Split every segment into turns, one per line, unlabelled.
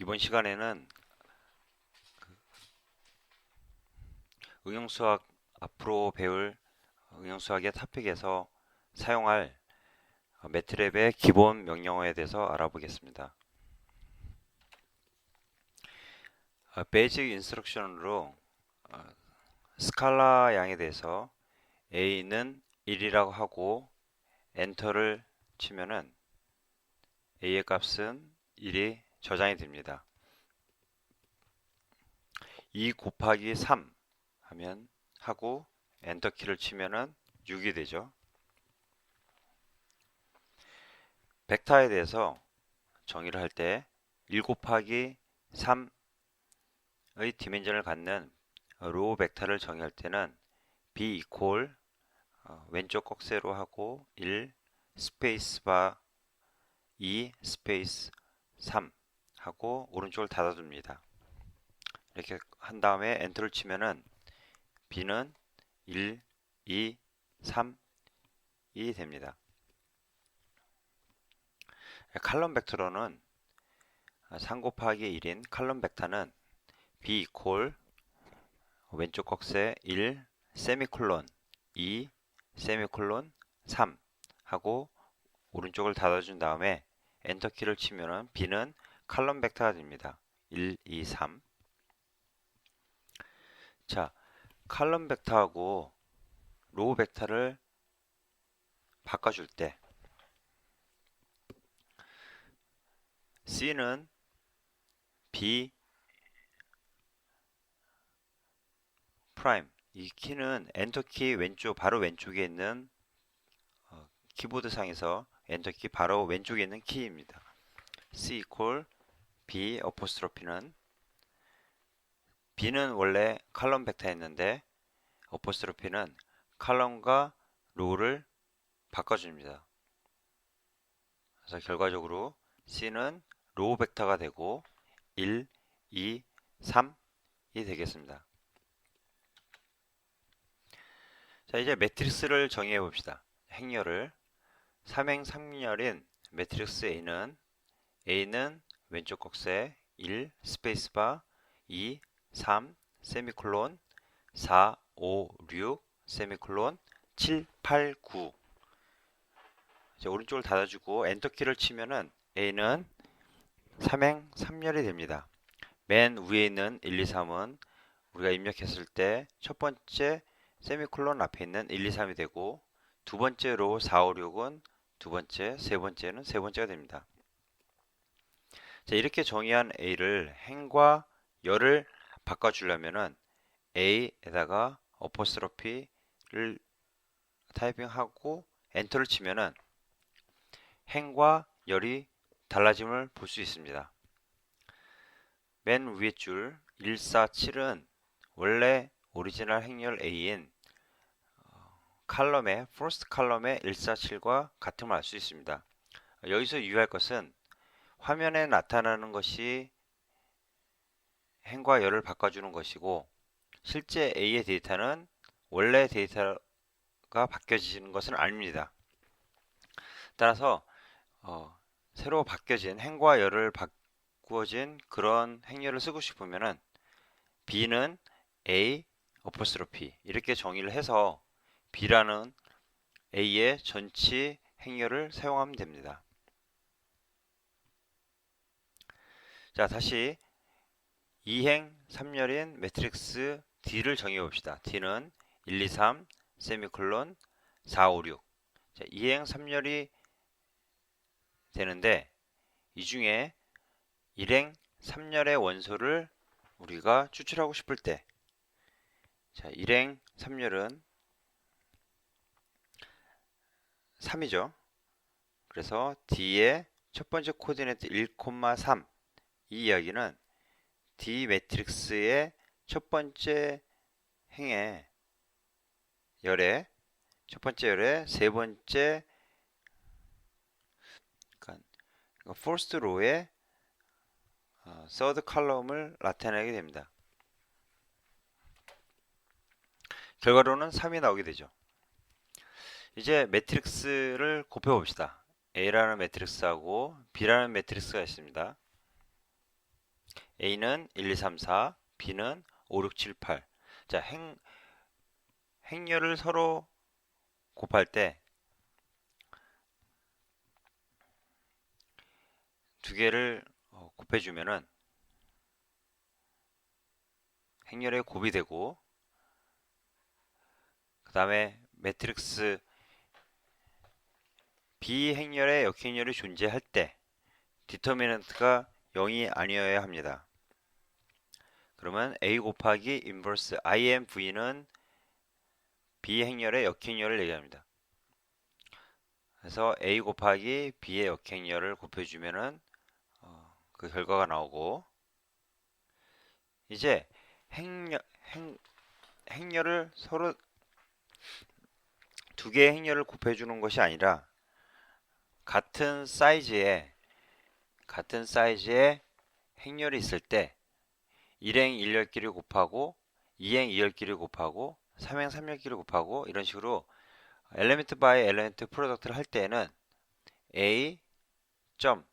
이번 시간에는 응용수학 앞으로 배울 응용수학의 토픽에서 사용할 매트랩의 기본 명령어에 대해서 알아보겠습니다. 베이직 인스트럭션으로 스칼라 양에 대해서 a는 1이라고 하고 엔터를 치면은 a의 값은 1이 저장이 됩니다. 2 곱하기 3 하면 하고 엔터 키를 치면은 6이 되죠. 벡터에 대해서 정의를 할 때 1 곱하기 3의 디멘전을 갖는 로우 벡터를 정의할 때는 b 이퀄 왼쪽 꼭 세로 하고 1 스페이스바 2 스페이스 3 하고 오른쪽을 닫아둡니다. 이렇게 한 다음에 엔터를 치면은 b는 1, 2, 3이 됩니다. 칼럼 벡터로는 3 곱하기 1인 칼럼 벡터는 b 이퀄 왼쪽 꺽쇠 1 세미콜론 2 세미콜론 3 하고 오른쪽을 닫아준 다음에 엔터 키를 치면은 b는 칼럼 벡터가 됩니다. 1, 2, 3. 자, 칼럼 벡터하고 로우 벡터를 바꿔줄 때 C는 B 프라임 이 키는 엔터 키 왼쪽 바로 왼쪽에 있는 키보드 상에서 엔터 키 바로 왼쪽에 있는 키입니다. C 이퀄 B 어포스트로피는 B는 원래 칼럼 벡터였는데 어포스트로피는 칼럼과 로우를 바꿔줍니다. 그래서 결과적으로 C는 로우 벡터가 되고 1, 2, 3이 되겠습니다. 자, 이제 매트릭스를 정의해 봅시다. 행렬을 3행 3열인 매트릭스 A는 왼쪽 꺽쇠 1 스페이스바 2 3 세미콜론 4 5 6 세미콜론 7 8 9 이제 오른쪽을 닫아주고 엔터키를 치면은 A는 3행 3열이 됩니다. 맨 위에 있는 1, 2, 3은 우리가 입력했을 때 첫 번째 세미콜론 앞에 있는 1, 2, 3이 되고 두 번째로 4, 5, 6은 두 번째, 세 번째는 세 번째가 됩니다. 자, 이렇게 정의한 A를 행과 열을 바꿔주려면은 A에다가 어포스트로피를 타이핑하고 엔터를 치면은 행과 열이 달라짐을 볼 수 있습니다. 맨 위에 줄 147은 원래 오리지널 행렬 A인 칼럼의 first 칼럼의 147과 같음을 알 수 있습니다. 여기서 유의할 것은 화면에 나타나는 것이 행과 열을 바꿔주는 것이고 실제 A의 데이터는 원래 데이터가 바뀌어지는 것은 아닙니다. 따라서 새로 바뀌어진 행과 열을 바꾸어진 그런 행렬을 쓰고 싶으면은 B는 A 어포스트로피 이렇게 정의를 해서 B라는 A의 전치 행렬을 사용하면 됩니다. 자, 다시 2행 3열인 매트릭스 D를 정의해 봅시다. D는 1, 2, 3, 세미콜론 4, 5, 6. 자, 2행 3열이 되는데 이 중에 1행 3열의 원소를 우리가 추출하고 싶을 때 자, 1행 3열은 3이죠. 그래서 D의 첫 번째 코디네이트 1, 3 이 이야기는 D 매트릭스의 첫 번째 행의 열의 첫 번째 열의 세 번째 그러니까 first row의 third column을 나타내게 됩니다. 결과로는 3이 나오게 되죠. 이제 매트릭스를 곱해봅시다. A라는 매트릭스하고 B라는 매트릭스가 있습니다. A는 1, 2, 3, 4, B는 5, 6, 7, 8. 자, 행렬을 서로 곱할 때 두 개를 곱해주면은 행렬의 곱이 되고, 그 다음에 매트릭스 B 행렬의 역행렬이 존재할 때 디터미넌트가 0이 아니어야 합니다. 그러면 A 곱하기 인버스 IMV는 B 행렬의 역행렬을 얘기합니다. 그래서 A 곱하기 B의 역행렬을 곱해주면은 그 결과가 나오고, 이제 행렬을 서로 두 개의 행렬을 곱해주는 것이 아니라 같은 사이즈의 행렬이 있을 때 1행 1열끼리 곱하고 2행 2열끼리 곱하고 3행 3열끼리 곱하고 이런 식으로 엘리멘트 바이 엘리멘트 프로덕트를 할 때에는 A 점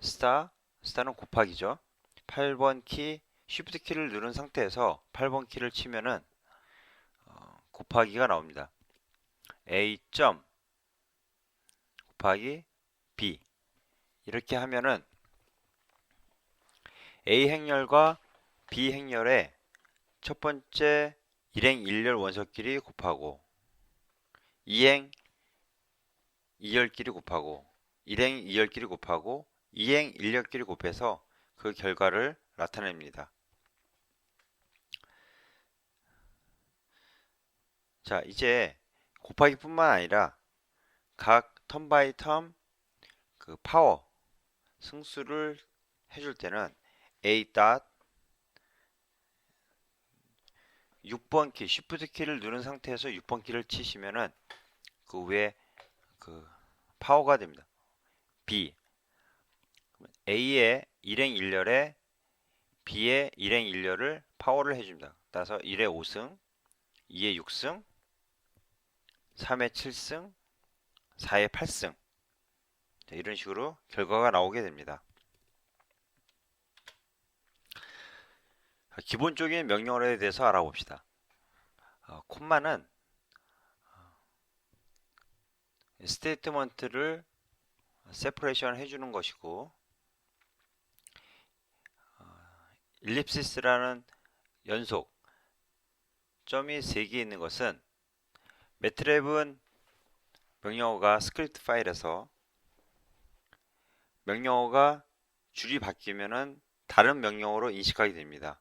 스타는 곱하기죠. 8번 키 쉬프트 키를 누른 상태에서 8번 키를 치면은 곱하기가 나옵니다. A 점 곱하기 B 이렇게 하면은 A 행렬과 B 행렬의 첫 번째 1행 1열 원소끼리 곱하고 2행 2열끼리 곱하고 1행 2열끼리 곱하고 2행 1열끼리 곱해서 그 결과를 나타냅니다. 자, 이제 곱하기뿐만 아니라 각 텀 바이 텀 그 파워 승수를 해줄 때는 A 닷 6번 키 쉬프트 키를 누른 상태에서 6번 키를 치시면은 그 위에 그 파워가 됩니다. B A의 1행 1열에 B의 1행 1열을 파워를 해줍니다. 따라서 1의 5승, 2의 6승, 3의 7승, 4의 8승 이런 식으로 결과가 나오게 됩니다. 기본적인 명령어에 대해서 알아봅시다. 콤마는 스테이트먼트를 세퍼레이션 해주는 것이고, 일립시스라는 연속 점이 3개 있는 것은 매트랩은 명령어가 스크립트 파일에서 명령어가 줄이 바뀌면은 다른 명령어로 인식하게 됩니다.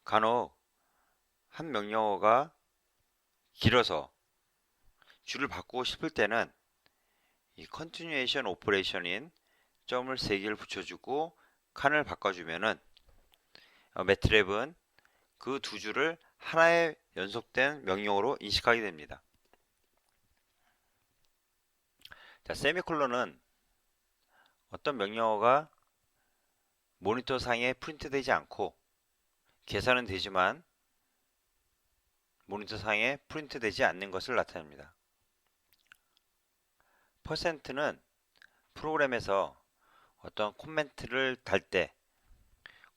간혹 한 명령어가 길어서 줄을 바꾸고 싶을 때는 이 컨티뉴에이션 오퍼레이션인 점을 3개를 붙여주고 칸을 바꿔주면은 매트랩은 그 두 줄을 하나의 연속된 명령어로 인식하게 됩니다. 자, 세미콜론은 어떤 명령어가 모니터상에 프린트되지 않고 계산은 되지만 모니터상에 프린트되지 않는 것을 나타냅니다. 퍼센트는 프로그램에서 어떤 코멘트를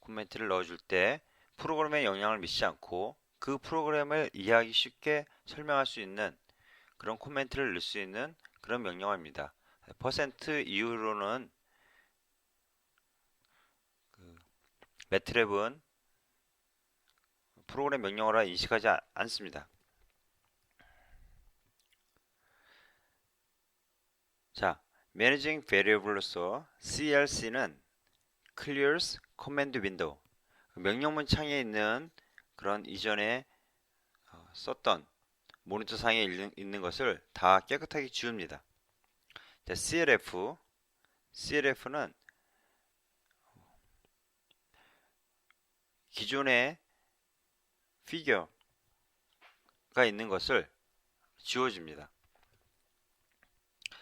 코멘트를 넣어줄 때 프로그램에 영향을 미치지 않고 그 프로그램을 이해하기 쉽게 설명할 수 있는 그런 코멘트를 넣을 수 있는 그런 명령어입니다. 퍼센트 이후로는 매트랩은 프로그램 명령어라 인식하지 않습니다. 자, Managing Variable로서 CLC는 Clears Command Window 명령문 창에 있는 그런 이전에 썼던 모니터상에 있는 것을 다 깨끗하게 지웁니다. 자, CLF는 기존의 피겨가 있는 것을 지워줍니다.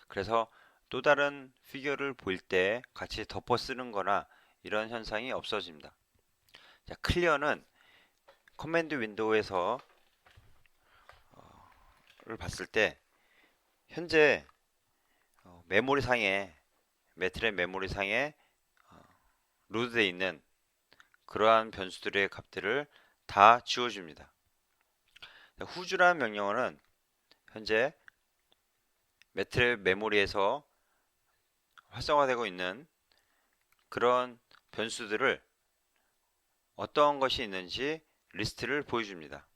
그래서 또 다른 피겨를 보일 때 같이 덮어 쓰는 거나 이런 현상이 없어집니다. 자, 클리어는 커맨드 윈도우에서 를 봤을 때 현재 매트랩 메모리상에 로드되어 있는 그러한 변수들의 값들을 다 지워줍니다. who's라는 명령어는 현재 매트랩 메모리에서 활성화되고 있는 그런 변수들을 어떤 것이 있는지 리스트를 보여줍니다.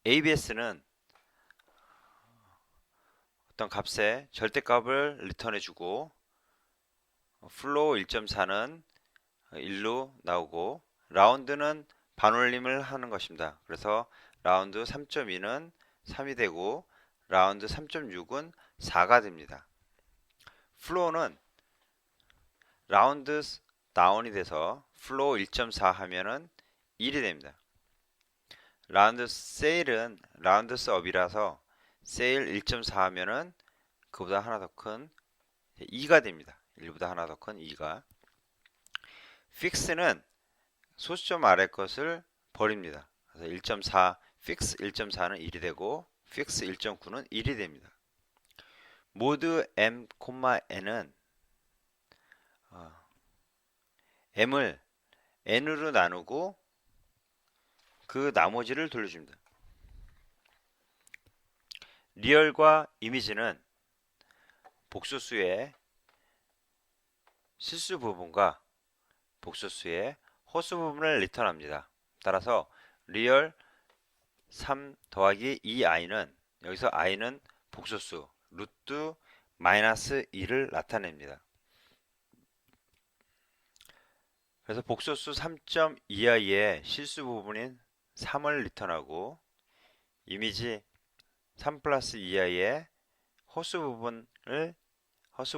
ABS는 어떤 값의 절대값을 리턴해주고 flow 1.4는 1로 나오고 라운드는 반올림을 하는 것입니다. 그래서 라운드 3.2는 3이 되고 라운드 3.6은 4가 됩니다. flow는 라운드 다운이 돼서 flow 1.4 하면은 1이 됩니다. 라운드 세일은 라운드 업이라서 세일 1.4 하면은 그보다 하나 더 큰 2가 됩니다. 1보다 하나 더 큰 2가. 픽스는 소수점 아래 것을 버립니다. 그래서 1.4 픽스 1.4는 1이 되고 픽스 1.9는 1이 됩니다. 모드 m, n은 m을 n으로 나누고 그 나머지를 돌려줍니다. 리얼과 이미지는 복소수의 실수 부분과 복소수의 허수 부분을 리턴합니다. 따라서 리얼 3 더하기 2i는 여기서 i는 복소수 루트 마이너스 2를 나타냅니다. 그래서 복소수 3.2i의 실수 부분인 3을 리턴하고 이미지 3 플러스 2i의 허수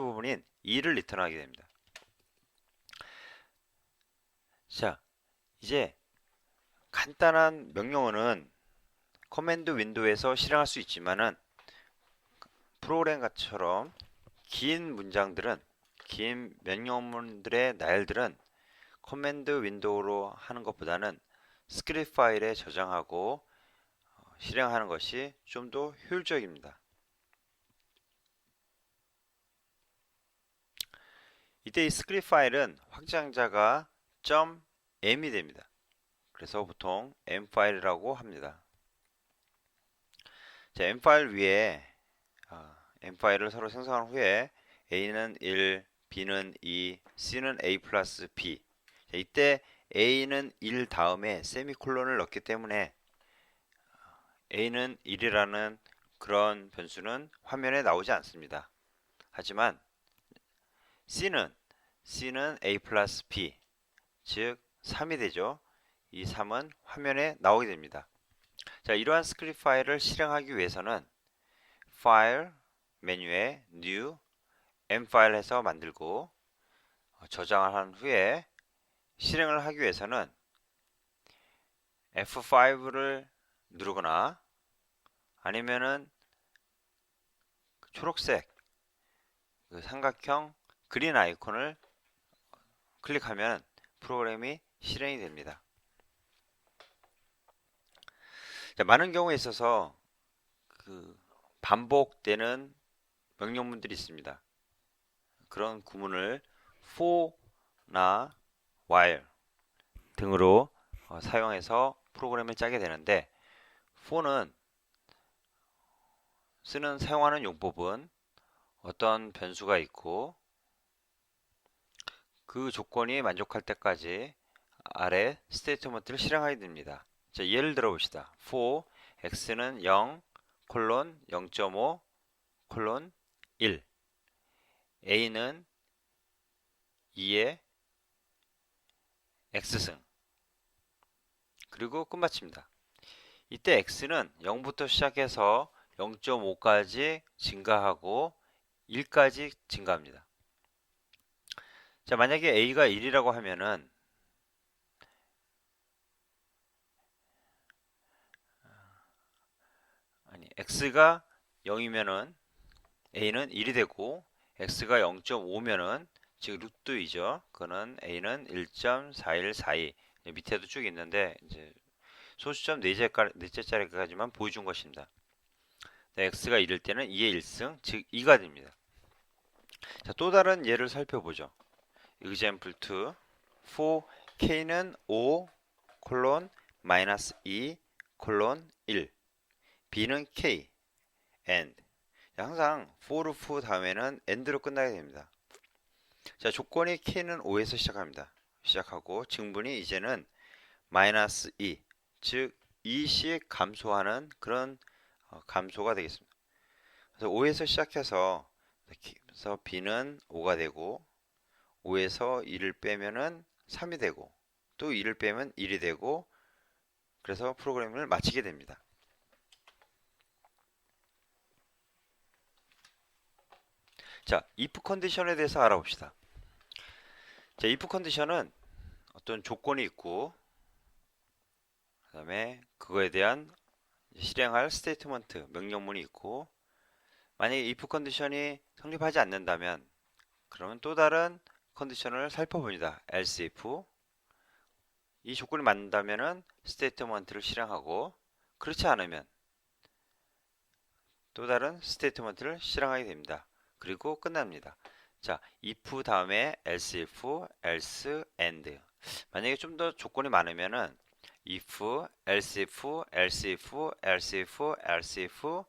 부분인 2를 리턴하게 됩니다. 자, 이제 간단한 명령어는 커맨드 윈도우에서 실행할 수 있지만은 프로그램처럼 긴 문장들은 긴 명령문들의 나열들은 커맨드 윈도우로 하는 것보다는 스크립트 파일에 저장하고 실행하는 것이 좀 더 효율적입니다. 이때 이 스크립트 파일은 확장자가 .m이 됩니다. 그래서 보통 m 파일이라고 합니다. 자, m 파일 위에 m 파일을 서로 생성한 후에 a는 1, b는 2, c는 a 플러스 b. 자, 이때 a는 1 다음에 세미콜론을 넣기 때문에 a는 1이라는 그런 변수는 화면에 나오지 않습니다. 하지만 c는 a 플러스 b, 즉 3이 되죠. 이 3은 화면에 나오게 됩니다. 자, 이러한 스크립트 파일을 실행하기 위해서는 파일 메뉴에 new m 파일 해서 만들고 저장을 한 후에 실행을 하기 위해서는 F5를 누르거나 아니면은 초록색 그 삼각형 그린 아이콘을 클릭하면 프로그램이 실행이 됩니다. 자, 많은 경우에 있어서 반복되는 명령문들이 있습니다. 그런 구문을 for나 while 등으로 사용해서 프로그램을 짜게 되는데 for는 사용하는 용법은 어떤 변수가 있고 그 조건이 만족할 때까지 아래 스테이트먼트를 실행하게 됩니다. 자, 예를 들어 봅시다. for x는 0, 콜론 0.5, 콜론 1 a는 2의 x승 그리고 끝마칩니다. 이때 x는 0부터 시작해서 0.5까지 증가하고 1까지 증가합니다. 자, 만약에 a가 1이라고 하면은 x가 0이면은 a는 1이 되고 x가 0.5면은 즉 루트 2죠. 그거는 a는 1.4142 밑에도 쭉 있는데 이제 소수점 4째 자리까지만 보여준 것입니다. 네, x가 1일 때는 2의 1승 즉 2가 됩니다. 자, 또 다른 예를 살펴보죠. example 2 for k는 5 콜론 마이너스 2 콜론 1 b는 k and 항상 for loop 다음에는 and로 끝나게 됩니다. 자, 조건이 k는 5에서 시작하고 증분이 이제는 마이너스 2, 즉 2씩 감소하는 그런 감소가 되겠습니다. 그래서 5에서 시작해서 b는 5가 되고 5에서 2를 빼면은 3이 되고 또 2를 빼면 1이 되고 그래서 프로그램을 마치게 됩니다. 자, if 컨디션에 대해서 알아봅시다. 자, if 컨디션은 어떤 조건이 있고 그 다음에 그거에 대한 실행할 스테이트먼트, 명령문이 있고 만약에 if 컨디션이 성립하지 않는다면 그러면 또 다른 컨디션을 살펴봅니다. else if 이 조건이 맞는다면 스테이트먼트를 실행하고 그렇지 않으면 또 다른 스테이트먼트를 실행하게 됩니다. 그리고 끝납니다. 자, if 다음에 else if, else, and 만약에 좀 더 조건이 많으면은 if, else if, else if, else if, else if,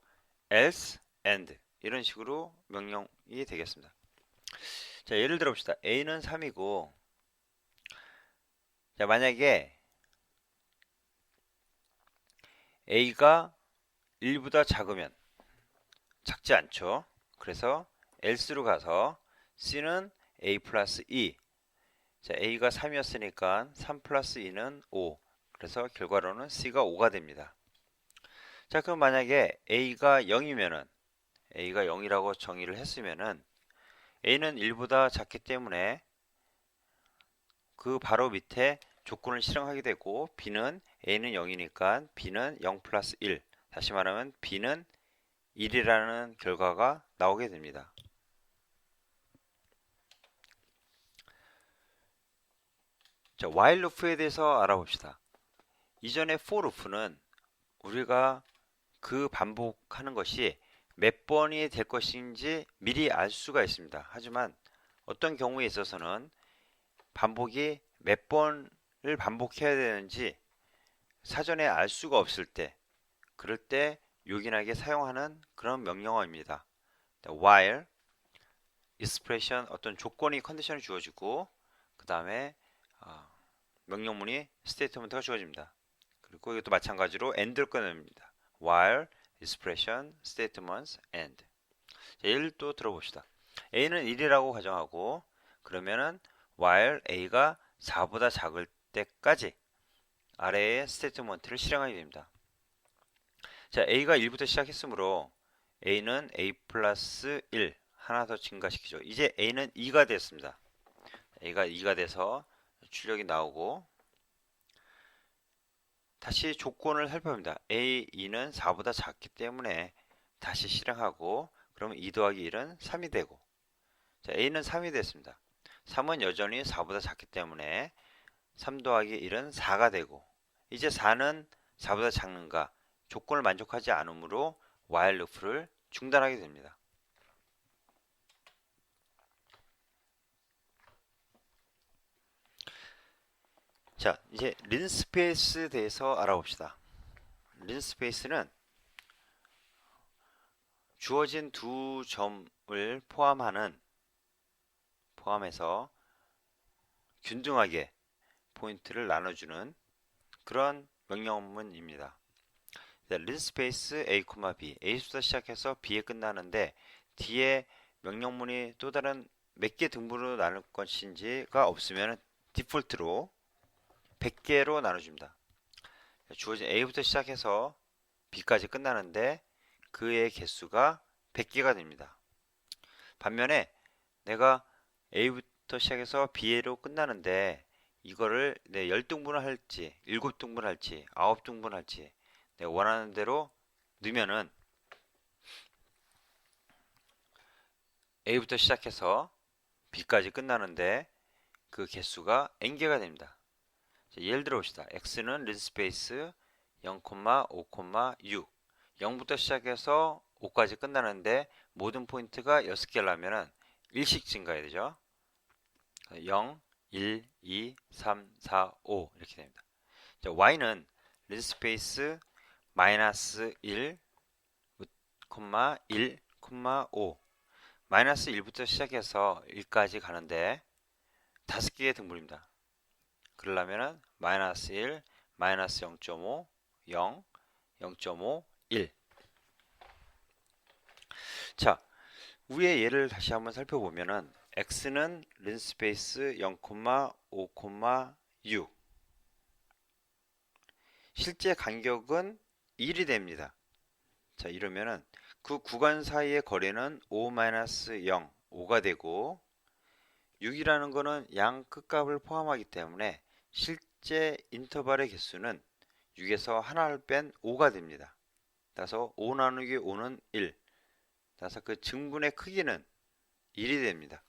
else, and 이런 식으로 명령이 되겠습니다. 자, 예를 들어 봅시다. a는 3이고 자, 만약에 a가 1보다 작으면 작지 않죠. 그래서 else로 가서 c는 a 플러스 2 자, a가 3이었으니까 3 플러스 2는 5 그래서 결과로는 c가 5가 됩니다. 자, 그럼 만약에 a가 0이면은 a가 0이라고 정의를 했으면은 a는 1보다 작기 때문에 그 바로 밑에 조건을 실행하게 되고 b는 a는 0이니까 b는 0 플러스 1 다시 말하면 b는 1이라는 결과가 나오게 됩니다. 자, while loop에 대해서 알아봅시다. 이전에 for loop는 우리가 그 반복하는 것이 몇 번이 될 것인지 미리 알 수가 있습니다. 하지만 어떤 경우에 있어서는 반복이 몇 번을 반복해야 되는지 사전에 알 수가 없을 때 그럴 때 요긴하게 사용하는 그런 명령어입니다. while expression 어떤 조건이 컨디션이 주어지고 그 다음에 명령문이 스테이트먼트가 주어집니다. 그리고 이것도 마찬가지로 and를 꺼냅니다. while expression statements and 자, 예를 또 들어봅시다. a는 1이라고 가정하고 그러면은 while a가 4보다 작을 때까지 아래의 스테이트먼트를 실행하게 됩니다. 자, a가 1부터 시작했으므로 a는 a 플러스 1 하나 더 증가시키죠. 이제 a는 2가 됐습니다. a가 2가 돼서 출력이 나오고 다시 조건을 살펴봅니다. a, 2는 4보다 작기 때문에 다시 실행하고 그러면 2 더하기 1은 3이 되고 자, a는 3이 됐습니다. 3은 여전히 4보다 작기 때문에 3 더하기 1은 4가 되고 이제 4는 4보다 작는가 조건을 만족하지 않으므로 while loop를 중단하게 됩니다. 자, 이제 린스페이스에 대해서 알아봅시다. 린스페이스는 주어진 두 점을 포함해서 균등하게 포인트를 나눠주는 그런 명령문입니다. 린스페이스 a, b, a수부터 시작해서 b에 끝나는데 뒤에 명령문이 또 다른 몇 개 등분으로 나눌 것인지가 없으면 디폴트로 100개로 나눠줍니다. 주어진 a부터 시작해서 b까지 끝나는데 그의 개수가 100개가 됩니다. 반면에 내가 a부터 시작해서 b로 끝나는데 이거를 10등분을 할지 7등분을 할지 9등분을 할지 내가 원하는 대로 넣으면은 a부터 시작해서 b까지 끝나는데 그 개수가 n개가 됩니다. 자, 예를 들어 봅시다. x는 린스페이스 0, 5, 6 0부터 시작해서 5까지 끝나는데 모든 포인트가 6개라면 1씩 증가해야 되죠. 0, 1, 2, 3, 4, 5 이렇게 됩니다. 자, y는 린스페이스 마이너스 1, 1, 5 마이너스 1부터 시작해서 1까지 가는데 5개의 등분입니다. 그러려면은 마이너스 1, 마이너스 0.5, 0, 0.5, 1. 자, 위의 예를 다시 한번 살펴보면은 x는 린스페이스 0, 5, 6 실제 간격은 1이 됩니다. 자, 이러면은 그 구간 사이의 거리는 5-0, 5가 되고 6이라는 거는 양 끝값을 포함하기 때문에 실제 인터벌의 개수는 6에서 하나를 뺀 5가 됩니다. 따라서 5 나누기 5는 1. 따라서 그 증분의 크기는 1이 됩니다.